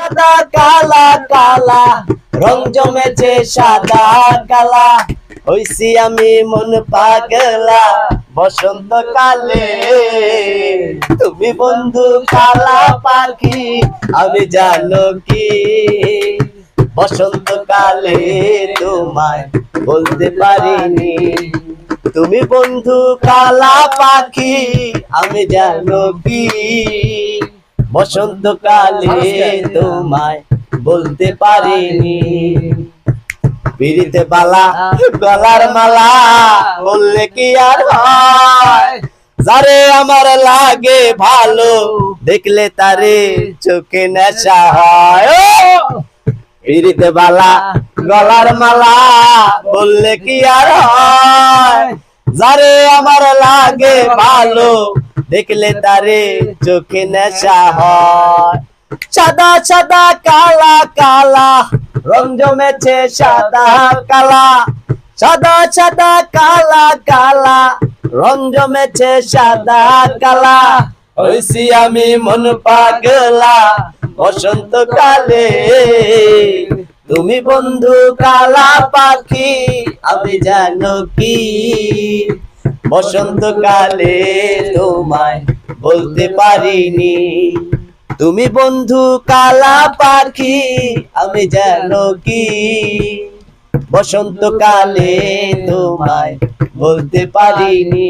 সাদা কালা কালা রং জমেছে সাদা কালা হইছি আমি মন পাগলা বসন্ত কালে তুমি বন্ধু কালা পাখি আমি জানো কি বসন্ত কালে তোমায় বলতে পারিনি তুমি বন্ধু কালা পাখি আমি জানো কি বসন্ত কালে তোমায় বলতে পারিনি পিরিতে বালা গলার মালা বললে কি আর হয় যারে আমার লাগে ভালো দেখলে তারে চোখে নেশা হয় পিরিতে বালা গলার মালা বললে কি আর হয় যারে আমার লাগে ভালো দেখলে তারে চোখে নেশা হয় সাদা সাদা কালা কালা রং জমেছে সাদা কালা সাদা সাদা কালা কালা রং জমেছে সাদা কালা হইছি আমি মন পাগলা বসন্ত কালে তুমি বন্ধু কালা পাখি আমি জানো কি বসন্ত কালে তোমায় বলতে পারিনি তুমি বন্ধু কালা পাখি আমি জানো কি বসন্ত কালে তোমায় বলতে পারিনি